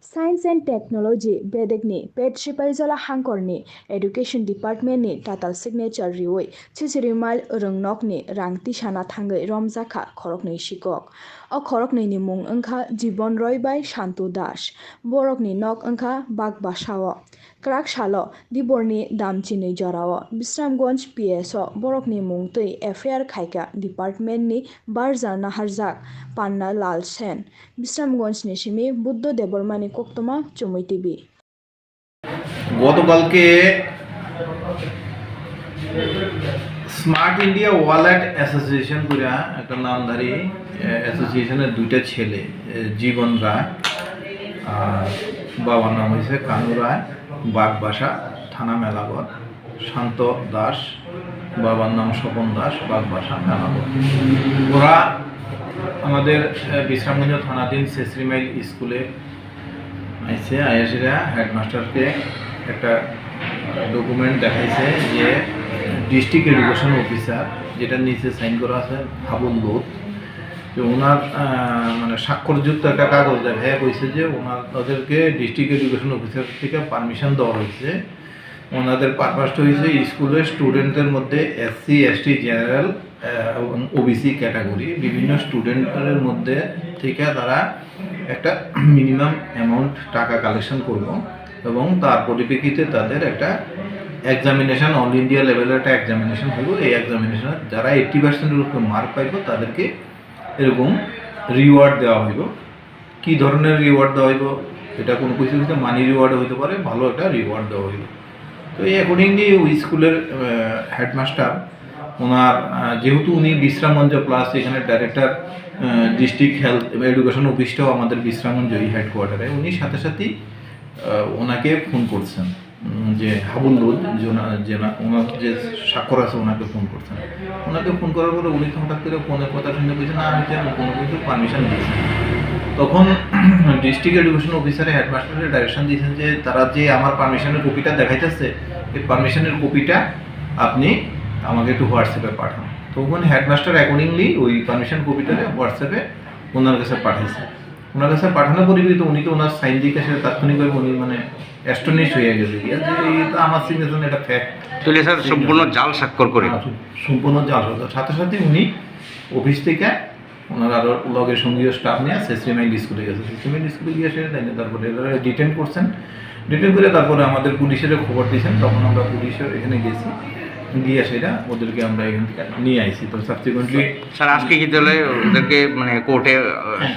Science and Technology bedekni pet sipaijala hangkorni Education Departmentni tatal signature riwi sisirimal Rwngnokni rangti sana thangai Manjakha Khoroknwi Sikhok. O Khoroknwi ni mung wngkha Jibon Roy bai Santu Das. Borokni nok wngkha Bagbasao. Krak salo diborni damchinui jorao Bisramganj PSO borokni mungtui FIR khaika departmentni barjar naharjak Panna Lal Sen. Bisramganj ni simi Buddho Debormani Koktoma Chumui TV. গতকালকে smart India wallet association করে একটা নামধারী অ্যাসোসিয়েশনের দুইটা ছেলে জীবন রায় আর বাবার নাম হয়েছে কানু রায় বাগবাসা থানা মেলাগড় শান্ত দাস বাবার নাম স্বপন দাস বাগবাসা মেলাগড় ওরা আমাদের বিশ্রামগঞ্জ থানাধীন সেসরিমাইল স্কুলে আইসে আয়াসিরা হেডমাস্টারকে একটা ডকুমেন্ট দেখাইছে যে ডিস্ট্রিক্ট এডুকেশন অফিসার যেটা নিচে সাইন করা আছে হাবুল লোক যে ওনার মানে স্বাক্ষরযুক্ত একটা কাগজ দেখায় কইছে যে তাদেরকে ডিস্ট্রিক্ট এডুকেশন অফিসার থেকে পারমিশন দেওয়া হয়েছে। ওনাদের পারপাসটা হয়েছে স্কুলের স্টুডেন্টদের মধ্যে SC ST জেনারেল এবং OBC ক্যাটাগরি বিভিন্ন স্টুডেন্টের মধ্যে থেকে তারা একটা মিনিমাম অ্যামাউন্ট টাকা কালেকশন করব এবং তার পরিপ্রেক্ষিতে তাদের একটা এক্সামিনেশন অল ইন্ডিয়া লেভেলের একটা এক্সামিনেশন হইব। এই এক্সামিনেশনে যারা 80%-এর উপর মার্ক পাইব তাদেরকে এরকম রিওয়ার্ড দেওয়া হইব। কী ধরনের রিওয়ার্ড দেওয়া হইব এটা কোনো কিছু মানি রিওয়ার্ডও হইতে পারে, ভালো একটা রিওয়ার্ড দেওয়া হইব। তো এই অ্যাকর্ডিংলি ওই স্কুলের হেডমাস্টার ওনার যেহেতু উনি বিশ্রামগঞ্জ প্লাস এখানে ডাইরেক্টর ডিস্ট্রিক্ট হেলথ এবং এডুকেশন অফিসটাও আমাদের বিশ্রামগঞ্জ এই হেডকোয়ার্টারে, উনি সাথে সাথেই ওনাকে ফোন করছেন যে হাবুল্লুদ যে ওনার যে স্বাক্ষর আছে ওনাকে ফোন করছেন। ওনাকে ফোন করার পরে উনি হঠাৎ করে ফোনের কথা শুনে বলছেন না আমি কোনো কিছু পারমিশন দিয়েছি। তখন ডিস্ট্রিক্ট এডুকেশন অফিসারে হেডমাস্টারের ডাইরেকশন দিয়েছেন যে তারা যে আমার পারমিশনের কপিটা দেখাইতেছে এই পারমিশনের কপিটা আপনি আমাকে একটু হোয়াটসঅ্যাপে পাঠান। তখন হেডমাস্টার অ্যাকর্ডিংলি ওই পারমিশন কপিটাকে হোয়াটসঅ্যাপে ওনার কাছে পাঠাইছে। ওনার কাছে পাঠানোর পরিপ্রেক্ষিতে উনি তো ওনার সাইন দিকে সেটা তাৎক্ষণিকভাবে উনি মানে অ্যাস্টনিশ হয়ে গেছে যে এটা আমার সিগনেচার এটা ফ্যাক্ট তাহলে স্যার সম্পূর্ণ জাল স্বাক্ষর করে সম্পূর্ণ জাল সাথে সাথে উনি অফিস থেকে ওনার আরও লগের সঙ্গীয় স্টাফ নিয়ে সেসরিমাইল স্কুলে গেছে। সেসরিমাইল স্কুলে গিয়ে সেটা তাই না তারপরে এরা ডিটেন করছেন। ডিটেন করে তারপরে আমাদের পুলিশের খবর দিয়েছেন। তখন আমরা পুলিশের এখানে গেছি, গিয়ে সেটা ওদেরকে আমরা এখান থেকে নিয়ে আইছি। তো সাবসিকুয়েন্টলি স্যার আজকে কি তাহলে ওদেরকে মানে কোর্টে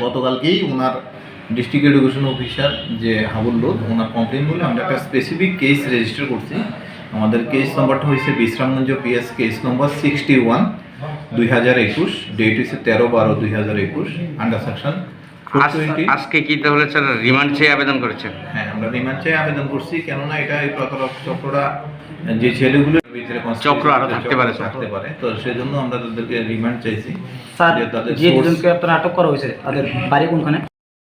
গতকালকেই ওনার ডিস্ট্রিক্ট এডুকেশন অফিসার যে হাবুল্লুদ ওনার কমপ্লেন বলে আমরা একটা স্পেসিফিক কেস রেজিস্টার করছি। আমাদের কেস নম্বরটা হয়েছে Bishramganj PS case number 61 2021, date হচ্ছে 13/12/2021 আন্ডার সেকশন 420। আজকে কি তাহলে স্যার রিমান্ড চেয়ে আবেদন করেছেন? হ্যাঁ, আমরা রিমান্ড চেয়ে আবেদন করছি, কেননা এটা এই প্রতারক চক্রটা যে ছেলেগুলোর ভিতরে চক্র আরো থাকতে পারে তো সেজন্য আমরা তাদেরকে রিমান্ড চাইছি। স্যার যে দুজনকে আপনারা আটক করা হয়েছে তাদের বাড়ি কোনখানে?